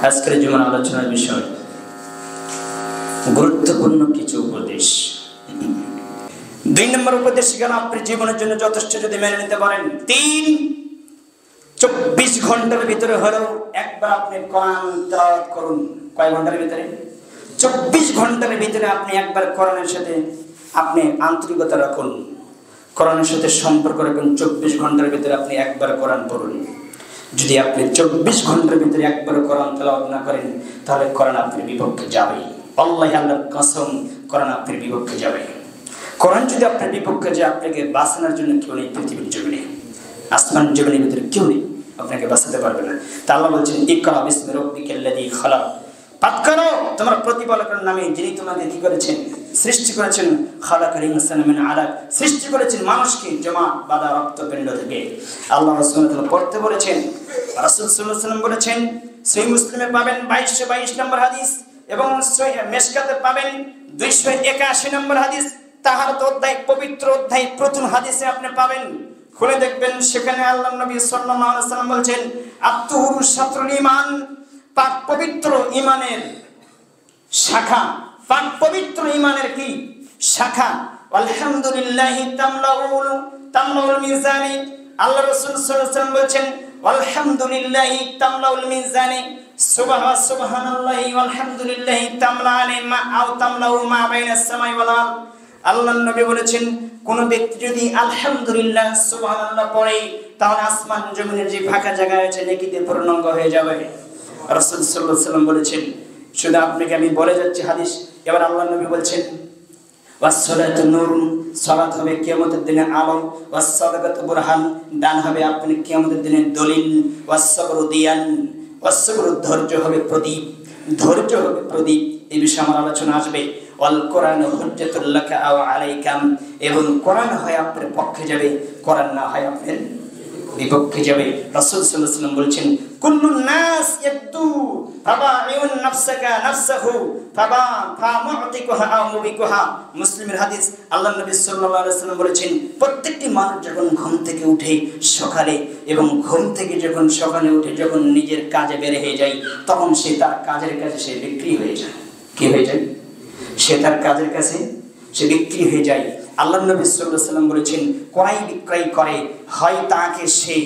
আজকের জীবন আলোচনার বিষয় গুরুত্বপূর্ণ কিছু উপদেশ। 2 নম্বর উপদেশ গেল আপনার জীবনের জন্য যথেষ্ট যদি মেনে নিতে পারেন। 24 ঘন্টার ভিতরে হলেও একবার আপনি কোরআন তেলাওয়াত করুন। কয় ঘন্টার ভিতরে? 24 ঘন্টার ভিতরে আপনি একবার কোরআনের সাথে আপনি আন্তরিকতা রাখুন, কোরআনের সাথে সম্পর্ক রাখুন। 24 ঘন্টার ভিতরে আপনি একবার কোরআন পড়ুন। যদি আপনি 24 ঘন্টার ভিতরে একবার কোরআন তেলাওয়াত না করেন তাহলে কোরআন আপনার বিপক্ষে যাবে। আল্লাহ আল্লাহর কসম, কোরআন আপনার বিপক্ষে যাবে। কোরআন যদি আপনার বিপক্ষে যায়, আপনাকে বাঁচানোর জন্য কেউ নেই পৃথিবীর জমিনে, আসমান জমিনের ভিতরে কেউ নেই, আপনাকে বাঁচাতে পারবে না। তা আল্লাহ বলছেন, ইকরা বিসমি রাব্বিকাল্লাযী খালাক, পাঠ করো তোমার প্রতিপালকের নামে, যিনি তোমাকে কি করেছেন? সৃষ্টি করেছেন। খালাকাল ইনসানা মিন আলাক, সৃষ্টি করেছেন মানুষকে জমা বাঁধা রক্তপিণ্ড থেকে। আল্লাহ রাসূল পড়তে বলেছেন, রাসূল সাল্লাল্লাহু আলাইহি ওয়াসাল্লাম বলেছেন, সহিহ মুসলিমে পাবেন 2222 নম্বর হাদিস এবং মেশকাতে পাবেন 281 নম্বর হাদিস। তাহারত অধ্যায়, পবিত্র অধ্যায়, প্রথম হাদিসে আপনি পাবেন। খুলে দেখবেন, সেখানে আল্লাহ নবী সাল্লাল্লাহু আলাইহি ওয়াসাল্লাম বলছেন, আত-তুহুরু শাতরুল ঈমান, পাক পবিত্র ঈমানের শাখা। পাক পবিত্র ঈমানের কি শাখা? আলহামদুলিল্লাহি তামলাউল মিজানি। আল্লাহ রাসূল সাল্লাল্লাহু আলাইহি ওয়াসাল্লাম বলেছেন, আলহামদুলিল্লাহি তামলাউল মিজানি, সুবহানাল্লাহি ওয়ালহামদুলিল্লাহি তামলানি মা আও তামলাউ মা বাইনাস সামাই ওয়াল আরদ। আল্লাহর নবী বলেছেন, কোন ব্যক্তি যদি আলহামদুলিল্লাহ সুবহানাল্লাহ পড়ে তাহলে আসমান জমিনের যে ফাঁকা জায়গা আছে নেকিতে পূর্ণাঙ্গ হয়ে যাবে। রাসূল সাল্লাল্লাহু আলাইহি ওয়াসাল্লাম বলেছেন, শুধু আপনাকে আমি বলে যাচ্ছি হাদিস। এবার আল্লাহর নবী বলছেন, ওয়াস-সালাতু নূরুন, সালাত হবে কিয়ামতের দিনে আলো, ওয়াস-সাদাকাতু বুরহান, দান হবে আপনি কিয়ামতের দিনে দলিল, ওয়াস-সাবরু দিয়ান, ওয়াস-সাবরু ধৈর্য হবে প্রদীপ, ধৈর্য হবে প্রদীপ। এই বিষয়ে আমার আলোচনা আসবে। ওয়াল কোরআন হুজ্জাতুল লাকা আও আলাইকাম, এবং কোরআন হয় আপনার পক্ষে যাবে, কোরআন না হয় আপনার বিপক্ষে যাবে। রাসূল সাল্লাল্লাহু আলাইহি ওয়াসাল্লাম বলেছেন, কুল্লুন নাস ইয়াদু ফাবাইউন নাফসাকা নাফসাহু ফামুতিকুহা আও মুবিকুহা। মুসলিমের হাদিস। আল্লাহ নবী সাল্লাল্লাহু আলাইহি ওয়াসাল্লাম বলেছেন, প্রত্যেকটি মানুষ যখন ঘুম থেকে উঠে সকালে, এবং ঘুম থেকে যখন সকালে উঠে যখন নিজের কাজে বের হয়ে যায়, তখন সে তার কাজের কাছে সে বিক্রি হয়ে যায়। কি হয়ে যায়? সে তার কাজের কাছে সে বিক্রি হয়ে যায়। আল্লাহ নবী সাল্লাল্লাহু আলাইহি ওয়াসাল্লাম বলেছেন, ক্রয় বিক্রয় করে, হয় তাকে সে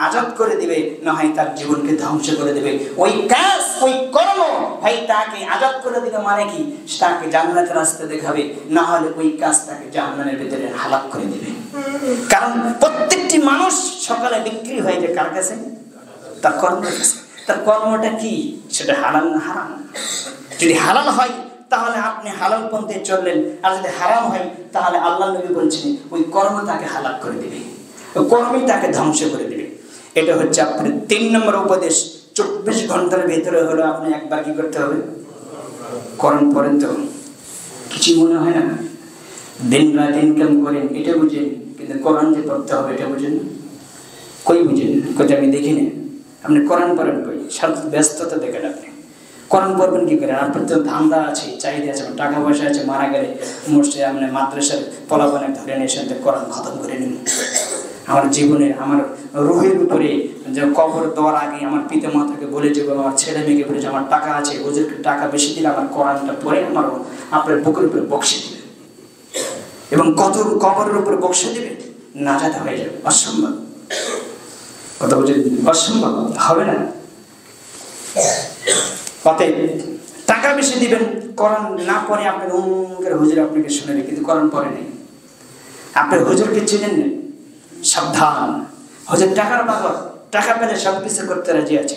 আজাদ করে দিবে, না হয় তার জীবনকে ধ্বংস করে দেবে। ওই কাজ, ওই কর্ম হয় তাকে আজাদ করে দিবে, মানে কি তাকে জান্নাতের রাস্তা দেখাবে, না হলে ওই কাজ তাকে জাহান্নামের ভিতরে হালাক করে দিবে। কারণ প্রত্যেকটি মানুষ সকালে বিক্রি হয়ে যায় কার কাছে? তার কর্মের কাছে। তার কর্মটা কি? সেটা হালাল না হারাম? যদি হালাল হয় তাহলে আপনি হালাল পন্থে চললেন, আর যদি হারাম হয় তাহলে আল্লাহ নবী বলছেন ওই কর্ম তাকে হালাক করে দিবে, ওই কর্মই তাকে ধ্বংস করে দিবে। এটা হচ্ছে আপনার 3 নম্বর উপদেশ। 24 ঘন্টার ভেতরে হলো আপনি একবার কি করতে হবে? কোরআন পড়েন। তো কিছু মনে হয় না? দিন রাত ইনকাম করেন এটা বুঝেন, কিন্তু কোরআন যে পড়তে হবে এটা বুঝেন না। কই বুঝেন? কোথায় আমি দেখি না। আপনি কোরআন পড়েন কই? সারা ব্যস্ততা দেখেন। আপনি কোরআন পড়বেন কি করে? আপনার তো ধান্দা আছে, চাহিদা আছে, টাকা পয়সা আছে, মারা গেলে মসজিদে আপনি মাদ্রাসার পলাপানে ধরে নিয়ে এসে কোরআন খতম করে নিন। আমার জীবনে, আমার রুহের উপরে যে কবর দেওয়ার আগে আমার পিতা মাতাকে বলে যাবো, আমার ছেলে মেয়েকে বলে যে আমার টাকা আছে, ওদেরকে টাকা বেশি দিলে আমার কোরআনটা পড়ে আমার আপনার বুকের উপরে বক্সে দিবে, এবং কত কবরের উপরে বক্সে দিবে, নাজাত হয়ে যাবে। অসম্ভব কথা বলছেন, অসম্ভব হবে না। অতএব টাকা বেশি দিবেন, কোরআন না পড়ে আপনার অমুকের হুজুর আপনাকে শুনে, কিন্তু কোরআন পড়ে নেই, আপনার হুজুরকে চিনেন না। সাবধান, হুজুর টাকার বাবা, টাকা পেলে সব কিছু করতে রাজি আছে।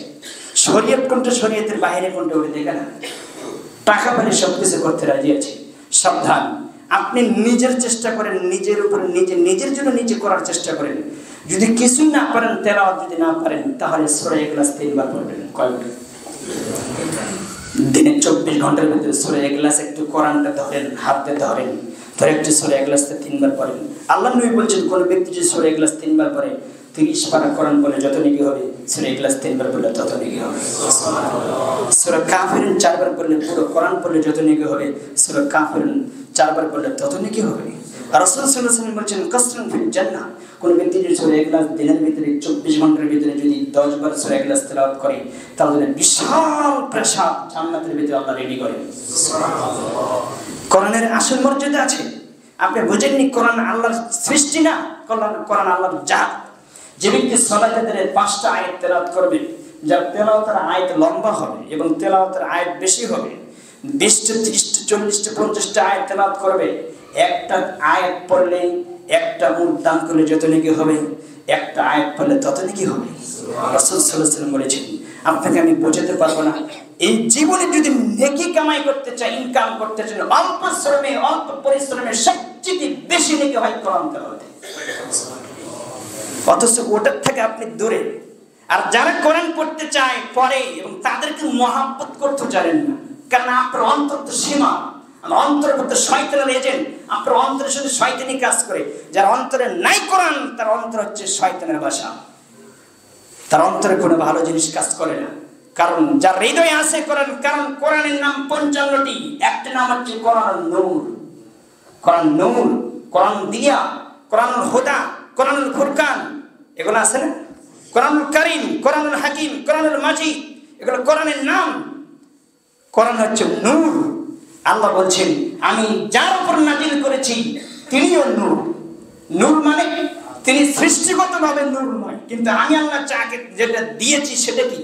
শরীয়ত কোনটা, শরীয়তের বাইরে কোনটা ওটা দেখে না। টাকা পেলে সব কিছু করতে রাজি আছে। সাবধান, আপনি নিজের চেষ্টা করেন, নিজের উপরে নিজের জন্য নিজে করার চেষ্টা করেন। যদি কিছুই না পারেন, তেলাওয়াত যদি না পারেন, তাহলে সূরা ইখলাস 3 বার পড়বেন। কয়বার? দিনে 24 ঘন্টার ভিতরে সূরা ইখলাস একটু কোরআনটা ধরেন, হাতে ধরেন, ধরে একটু সূরা ইখলাসটা 3 বার পড়েন। আল্লাহ নবী বলছেন, কোন ব্যক্তি যদি সূরা ইখলাস 3 বার পড়ে, 30 পারা কোরআন বলে যত নেকি হবে, সূরা ইখলাস 3 বার পড়লে তত নেকি হবে। সূরা কাফিরুন 4 বার পড়লে, পুরো কোরআন পড়লে যত নেকি হবে, সূরা কাফিরুন 4 বার পড়লে তত নেকি হবে। রাসূল সাল্লাল্লাহু আলাইহি ওয়াসাল্লাম বলেছেন কাসরুন ফিল জান্নাহ, কোন ব্যক্তি যদি সূরা ইখলাস দিনের ভিতরে 24 ঘন্টার ভিতরে যদি 10 বার সূরা ইখলাস তেলাওয়াত করে তাহলে বিশাল প্রাসাদ জান্নাতের ভিতরে আল্লাহ রেডি করেন। সুবহানাল্লাহ। কোরআনের আসল মর্যাদা আছে। আপনি বুঝেননি কোরআন আল্লাহর সৃষ্টি না, কোরআন আল্লাহর জাত। যে ব্যক্তি সালাতের দিনে 5টা আয়াত তেলাওয়াত করবে, যার তেলাওয়াতের আয়াত লম্বা হবে এবং তেলাওয়াতের আয়াত বেশি হবে, 20টা 30টা 40টা 50টা আয়াত তেলাওয়াত করবে, একটা আয়াত পড়লে একটা মুঠ দান করলে যত নেকি হবে, একটা আয়াত পড়লে তত নেকি হবে। রাসূল সাল্লাল্লাহু আলাইহি ওয়াসাল্লাম বলেছেন, আপনাকে আমি বোঝাতে পারবো না, এই জীবনে যদি নেকি কামাই করতে চাই, ইনকাম করতে চাই, অল্প শ্রমে অল্প পরিশ্রমে সবচেয়ে বেশি নেকি হয় কোরআন তেলাওয়াতে। অথচ ওটার থেকে আপনি দূরে। আর যারা কোরআন পড়তে চায় পড়ে এবং তাদেরকে মহাব্বত করতে জানেন না, কারণ আপনার অন্তর তো সীমা, অন্তর তো শয়তানের এজেন্ট, আপনার অন্তরের সাথে শয়তানি কাজ করে। যার অন্তরে নাই কোরআন তার অন্তর হচ্ছে শয়তানের বাসা, তার অন্তরে কোনো ভালো জিনিস কাজ করে না। কারণ যার হৃদয়ে আছে কোরআন, কারণ কোরআনের নাম 55টি, একটা নাম হচ্ছে কোরআন নূর। কোরআন নূর, কোরআন দিয়া, কোরআনুল হুদা, কোরআনুল ফুরকান, এগুলো আছে না? কোরআনুল কারীম, কোরআনুল হাকিম, কোরআনুল মাজিদ, এগুলো কোরআনের নাম। কোরআন হচ্ছে নূর। আল্লাহ বলছেন আমি যার উপর নাজিল করেছি তিনিও নূর। নূর মানে তিনি সৃষ্টিগতভাবে নূর নয়, কিন্তু আমি আল্লাহ যাকে যেটা দিয়েছি সেটা কি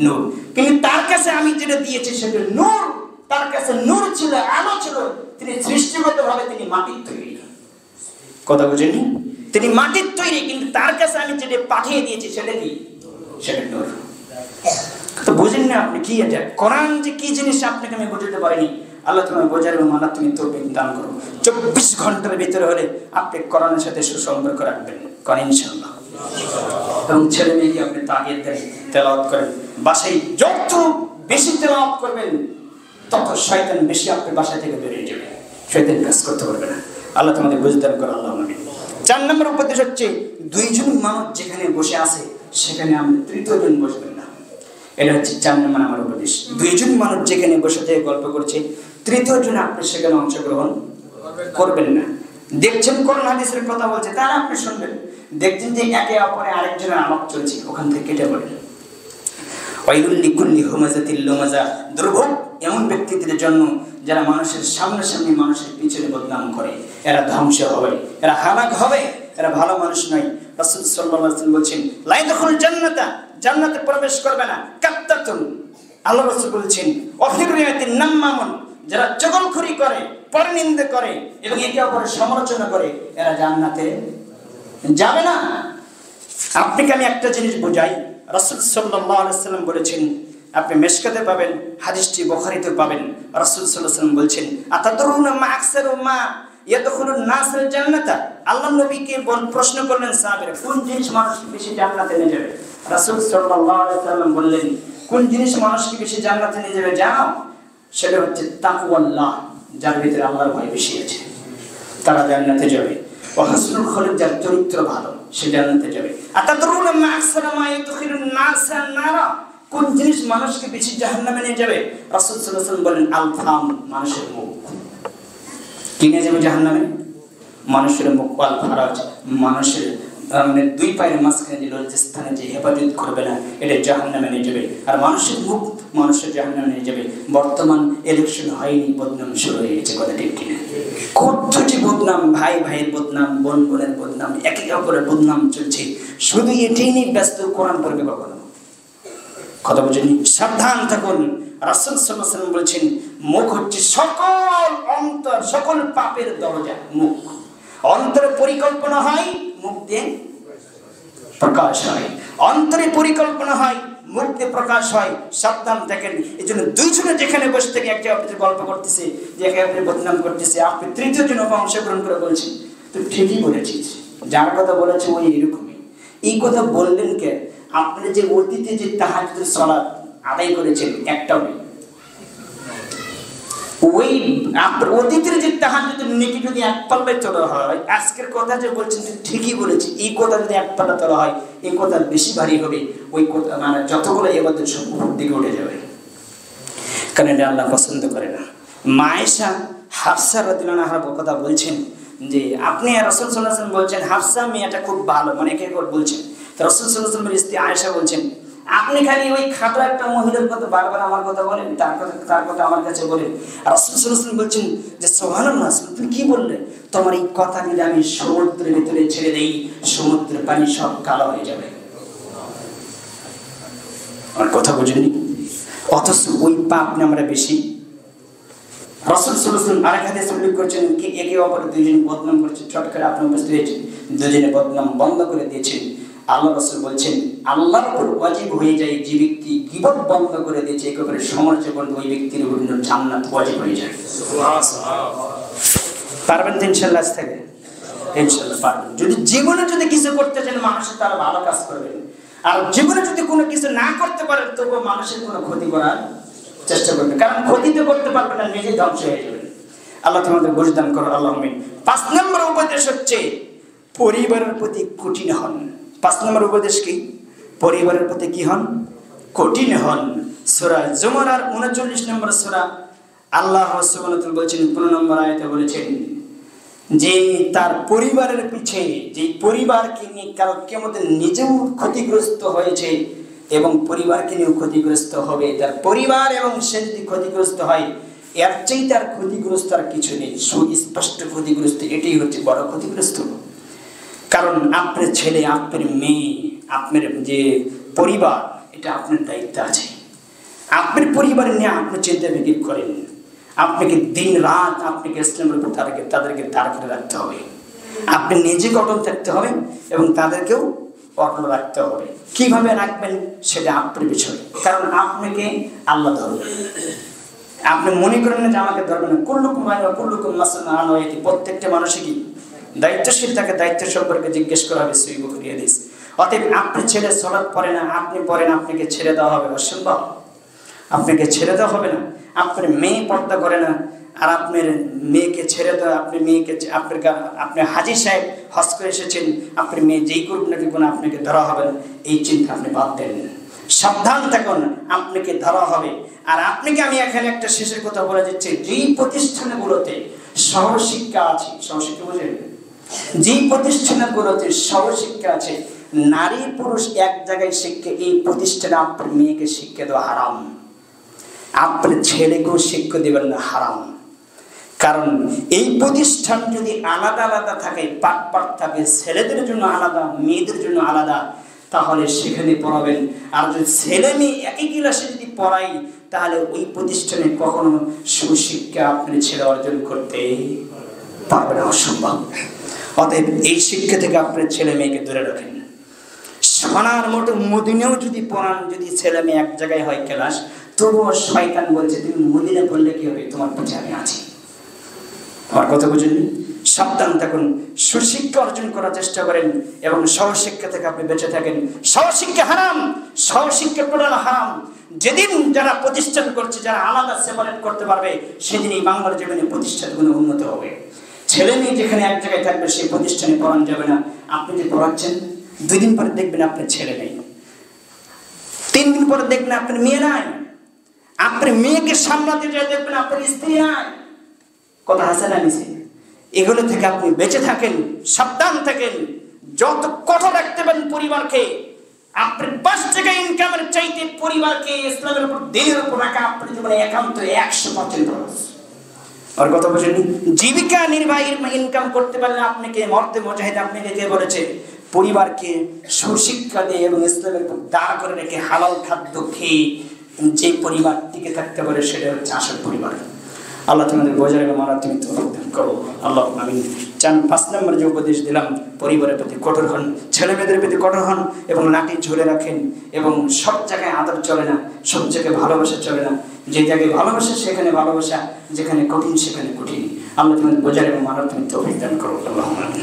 নূর। কিন্তু তার কাছে আমি যেটা দিয়েছি সেটা নূর। তার কাছে নূর ছিল, আলো ছিল। তিনি সৃষ্টিগতভাবে তিনি মাটির তৈরি। কথা বুঝেনি? তিনি মাটির তৈরি, কিন্তু তার কাছে আমি যেটা পাঠিয়ে দিয়েছি সেটা কি, সেটা নূর। তো বুঝেন না আপনি কি এটা কোরআন যে কি জিনিস আপনাকে আমি বুঝাতে পারিনি। আল্লাহ তোমায় বোঝার এবং আল্লাহ তুমি তৌফিক দান করো। 24 ঘন্টার ভিতরে হলে আপনি কোরআনের সাথে সুসম্পর্ক রাখবেন, করেন ইনশাআল্লাহ। এবং ছেলে মেয়েকে আপনি তাগিদ দেন, তেলাওয়াত করেন। বাসায় যত বেশি তেলাওয়াত করবেন তত শয়তান বেশি আপনার বাসা থেকে বেরিয়ে যাবে, শয়তান কাজ করতে পারবে না। আল্লাহ তোমাদের বুঝ দান করো, আল্লাহ আমিন। 4 নম্বর উপদেশ হচ্ছে 2 জন মানুষ যেখানে বসে আছে সেখানে আপনি 3য় জন বসবেন না। এটা হচ্ছে 4 নম্বর আমার উপদেশ। 2 জন মানুষ যেখানে বসে থেকে গল্প করছে 3য় জন আপনি সেখানে অংশগ্রহণ করবেন না। দেখছেন কোরআন হাদিসের কথা বলছে তারা আপনি শুনবেন, দেখছেন যে একে অপরে আরেকজনের আলাপ চলছে, ওখান থেকে কেটে পড়েন। ওয়াইলুল লিকুল্লি হুমাযাতিল লুমাযা, দুর্ভোগ এমন ব্যক্তিদের জন্য যারা মানুষের সামনাসামনি মানুষের পিছনে বদনাম করে, এরা ধ্বংস হবে, এরা হালাক হবে, এরা ভালো মানুষ নয়। রাসূল সাল্লাল্লাহু আলাইহি ওয়াসাল্লাম বলেছেন লা ইয়াদখুলুল জান্নাতা, জান্নাতে প্রবেশ করবে না কাত্তাতুন। আল্লাহ রাসূল বলেছেন ওয়াফিরিয়াতিন নাম্মামুন, যারা চগলখড়ি করে, পরনিন্দা করে এবং একে অপরের সমালোচনা করে, এরা জান্নাতে যাবে না। আপনাকে আমি একটা জিনিস বোঝাই, রাসূল সাল্লাল্লাহু আলাইহি ওয়াসাল্লাম বলেছেন, আপনি মিশকাতে পাবেন, হাদিসটি বুখারীতে পাবেন। রাসূল সাল্লাল্লাহু আলাইহি ওয়াসাল্লাম বলেছেন আতাদরুনা মা আকসারু মা ইয়াদখুলুন নাসুল জান্নাতা। আল্লাহ নবীকে প্রশ্ন করলেন সাহাবীরা, কোন জিনিস মানুষকে বেশি জান্নাতে নিয়ে যাবে? রাসূল সাল্লাল্লাহু আলাইহি ওয়াসাল্লাম বললেন, কোন জিনিস মানুষকে বেশি জান্নাতে নিয়ে যাবে জানো? সেটা হচ্ছে তাকওয়াল্লাহ, যার ভিতরে আল্লাহর ভয় বেশি আছে তারা জান্নাতে যাবে। ওয়া হাসনুল খুলুক, যার চরিত্র ভালো সে জান্নাতে যাবে। আতাদরুনা মা আকসারু মা ইয়াদখুলুন নাসান নারা, কোন জিনিস মানুষকে বেশি জাহান্নামে নিয়ে যাবে? রাসূল সাল্লাল্লাহু আলাইহি ওয়াসাল্লাম বলেন আল ফাম, মানুষের মুখ। কি নিয়ে যাবে জাহান্নামে? মানুষের মুখ। ওয়াল ফারাজ, মানুষের মানে 2 পায়ের মাঝখানে যে লজ্জাস্থানে যে হেফাজত করবে না, এটা জাহান্নামে নিয়ে যাবে। আর মানুষের মুখ মানুষের জাহান্নামে নিয়ে যাবে। বর্তমান ইলেকশন হয়নি, বদনাম শুরু হয়ে গেছে, কথা ঠিক কিনা? কত যে বদনাম, ভাই ভাইয়ের বদনাম, বোন বোনের বদনাম, একে অপরের বদনাম চলছে। শুধু এটাই নিয়ে ব্যস্ত, কোরআন পড়বে কখনো? কথা বুঝেনি? সাবধান থাকুন। রাসূল সাল্লাল্লাহু আলাইহি ওয়াসাল্লাম বলেছেন মুখ হচ্ছে সকল অন্তর, সকল পাপের দরজা মুখ। অন্তরে পরিকল্পনা হয়, মুখ দিয়ে প্রকাশ হয়। অন্তরে পরিকল্পনা হয়, মুখ দিয়ে প্রকাশ হয়। সাবধান থাকেন। এই জন্য 2 জনে যেখানে বসে থেকে একে অপরের গল্প করতেছে, যে একে অপরের বদনাম করতেছে, আপনি 3য় জন অংশগ্রহণ করে বলছেন তুই ঠিকই বলেছিস, যার কথা বলেছে ওই এরকমই। এই কথা বললেন কে? আপনি যে অতীতে যে তাহাজ্জুদের সালাত আদায় করেছেন একটাও নেই। ওই আপনার অতীতের যে তাহাজ্জুদের নেকি যদি 1 পাল্লায় তোলা হয়, আজকের কথা যে বলছেন ঠিকই বলেছি, এই কথা যদি 1 পাল্লা তোলা হয়, এই কথা বেশি ভারী হবে। ওই কথা মানে যতগুলো ইবাদত সব উপর দিকে উঠে যাবে, কারণ এটা আল্লাহ পছন্দ করে না। মা আয়েশা হাফসা রাদিয়াল্লাহু আনহার কথা বলছেন যে আপনি রাসূল সাল্লাল্লাহু আলাইহি ওয়াসাল্লাম বলছেন হাফসা মেয়েটা খুব ভালো, মানে কে বলছেন, তো রাসূল সাল্লাল্লাহু আলাইহি ওয়াসাল্লামের স্ত্রী আয়েশা বলছেন আপনি খালি ওই খাটো একটা মহিলার কথা বারবার আমার কথা বলেন, তার কথা আমার কাছে বলেন। রাসূল সাল্লাল্লাহু আলাইহি ওয়াসাল্লাম বলছেন যে সুবহানাল্লাহ, তুমি কি বললে? তোমার এই কথা যদি আমি সমুদ্রের ভিতরে ছেড়ে দেই, সমুদ্রের পানি সব কালো হয়ে যাবে। আর কথা বুঝেননি? অথচ ওই পাপ না আমরা বেশি। রাসূল সাল্লাল্লাহু আলাইহি ওয়াসাল্লাম আরেক হাদিসে উল্লেখ করেছেন কি একে অপরের দুইজন বদনাম করেছে, চট করে আপনি উপস্থিত হয়েছেন, দুজনে বদনাম বন্ধ করে দিয়েছেন। আল্লাহ রাসূল বলছেন আল্লাহর উপর ওয়াজিব হয়ে যায় যে ব্যক্তি গীবত বন্ধ করে দিয়েছে, একেবারে সমালোচনা করে ওই ব্যক্তির উপর জান্নাত ওয়াজিব হয়ে যায়। সুবহানাল্লাহ। পারবেন তো ইনশাআল্লাহ? আজ থেকে ইনশাআল্লাহ পারবেন। যদি জীবনে যদি কিছু করতে চান মানুষের তারা ভালো কাজ করবেন, আর জীবনে যদি কোনো কিছু না করতে পারেন তবুও মানুষের কোনো ক্ষতি করার চেষ্টা করবেন, কারণ ক্ষতি তো করতে পারবেন না, নিজে ধ্বংস হয়ে যাবেন। আল্লাহ তোমাদের বুঝ দান করো, আল্লাহ আমিন। 5 নম্বর উপদেশ হচ্ছে পরিবারের প্রতি কঠিন হন। 5 নম্বর উপদেশ কি? পরিবারের প্রতি কি হন? কঠিন হন। সূরা জুমার 39 নম্বর সূরা আল্লাহ সুবহানাহু ওয়া তাআলা বলেছেন 15 নম্বর আয়াতে বলেছেন যে তার পরিবারের পিছে, যে পরিবারকে নিয়ে কাল কিয়ামতে নিজেও ক্ষতিগ্রস্ত হয়েছে এবং পরিবারকে নিয়েও ক্ষতিগ্রস্ত হবে, তার পরিবার এবং সে যদি ক্ষতিগ্রস্ত হয় এর চেয়ে তার ক্ষতিগ্রস্ত আর কিছু নেই। সুস্পষ্ট ক্ষতিগ্রস্ত, এটাই হচ্ছে বড় ক্ষতিগ্রস্ত। কারণ আপনার ছেলে, আপনার মেয়ে, আপনার যে পরিবার, এটা আপনার দায়িত্ব আছে। আপনার পরিবার নিয়ে আপনি চিন্তা ফিকির করেন, আপনাকে দিন রাত আপনাকে ইসলামের উপর তাদেরকে দাঁড় করে রাখতে হবে। আপনি নিজে অটল থাকতে হবে এবং তাদেরকেও অটল রাখতে হবে। কিভাবে রাখবেন সেটা আপনার বিষয়, কারণ আপনাকে আল্লাহ ধরবে। আপনি মনে করেন না যে আমাকে ধরবে না। কুল্লুকুম রাইন ওয়া কুল্লুকুম মাসউলুন আন রাইয়াতি, প্রত্যেকটা মানুষই কি দায়িত্বশীল, তাকে দায়িত্ব সম্পর্কে জিজ্ঞেস করা হবে। সহিহ বুখারী হাদিস। অতএব আপনার ছেলে সালাত পড়ে না, আপনি পড়েন, আপনাকে ছেড়ে দেওয়া হবে? অসম্ভব, আপনাকে ছেড়ে দেওয়া হবে না। আপনার মেয়ে পর্দা করে না আর আপনার মেয়েকে ছেড়ে দেওয়া, আপনি মেয়েকে আপনি হাজী সাহেব হজ করে এসেছেন, আপনার মেয়ে যেই করুক নাকি কোনো আপনাকে ধরা হবে না, এই চিন্তা আপনি বাদ দেন। সাবধান থাকুন, আপনাকে ধরা হবে। আর আপনাকে আমি এখানে একটা শেষের কথা বলে যাচ্ছি, যেই প্রতিষ্ঠানগুলোতে সহশিক্ষা আছে, সহশিক্ষা বুঝেন, যেই প্রতিষ্ঠানগুলোতে সহশিক্ষা আছে, নারী পুরুষ এক জায়গায় শিক্ষা, এই প্রতিষ্ঠানে আপনার মেয়েকে শিক্ষা দেওয়া হারাম, আপনার ছেলেকেও শিক্ষা দেবেন না, হারাম। কারণ এই প্রতিষ্ঠান যদি আলাদা আলাদা থাকে, পাট পাট থাকে, ছেলেদের জন্য আলাদা, মেয়েদের জন্য আলাদা, তাহলে সেখানে পড়াবেন। আর যদি ছেলে মেয়ে একই ক্লাসে যদি পড়াই, তাহলে ওই প্রতিষ্ঠানে কখনো সুশিক্ষা আপনার ছেলে অর্জন করতে পারবে না, অসম্ভব। অতএব এই শিক্ষা থেকে আপনার ছেলে মেয়েকে দূরে রাখেন। সোনার মতো মদিনাও যদি পড়ান, যদি ছেলে মেয়ে এক জায়গায় হয় ক্লাস, তবুও শয়তান বলছে তুমি মদিনা পড়লে কি হবে, তোমার পিছে আমি আছি। আমার কথা বুঝেননি? সাবধান থাকুন, সুশিক্ষা অর্জন করার চেষ্টা করেন এবং সহশিক্ষা থেকে আপনি বেঁচে থাকেন। সহশিক্ষা হারাম, সহশিক্ষা পড়ানো হারাম। যেদিন যারা প্রতিষ্ঠান করছে, যারা আলাদা সেপারেট করতে পারবে, সেদিন এই বাংলার জমিনে প্রতিষ্ঠানগুলো উন্নত হবে। ছেলে মেয়ে যেখানে এক জায়গায় থাকবে সেই প্রতিষ্ঠানে পড়ানো যাবে না। আপনি যে পড়াচ্ছেন, 2 দিন পরে দেখবেন আপনার ছেলে নেই, 3 দিন পরে দেখবেন আপনার মেয়ে নাই, আপনার মেয়েকে সামলাতে যায় দেখবেন আপনার স্ত্রী নাই। কথা আছে না নিচে? এগুলো থেকে আপনি বেঁচে থাকেন, সাবধান থাকেন। যত কঠোর রাখতে পারেন পরিবারকে, আপনার 5 টাকা ইনকামের চাইতে পরিবারকে ইসলামের উপর, দিনের উপর রাখা আপনার জীবনে একান্ত 100% খরচ। আর কথা বলছেন, জীবিকা নির্বাহী ইনকাম করতে পারলে আপনাকে মর্দে মুজাহিদ, আপনাকে কে বলেছে? পরিবারকে সুশিক্ষা দিয়ে এবং ইসলামের উপর দাঁড় করে রেখে হালাল খাদ্য খেয়ে যে পরিবার টিকে থাকতে পারে, সেটা হচ্ছে আসল পরিবার। আল্লাহ তোমাদের বোঝার এবং মারা তুমি তৌফিক দান করো, আল্লাহ আমিন। 5 নম্বর যে উপদেশ দিলাম, পরিবারের প্রতি কঠোর হন, ছেলে মেয়েদের প্রতি কঠোর হন এবং লাঠি ঝুলে রাখেন। এবং সব জায়গায় আদর চলে না, সব জায়গায় ভালোবাসা চলে না। যে জায়গায় ভালোবাসা সেখানে ভালোবাসা, যেখানে কঠিন সেখানে কঠিন। আল্লাহ তোমাদের বোঝার এবং মারা তুমি তৌফিক দান করো, আল্লাহ আমিন।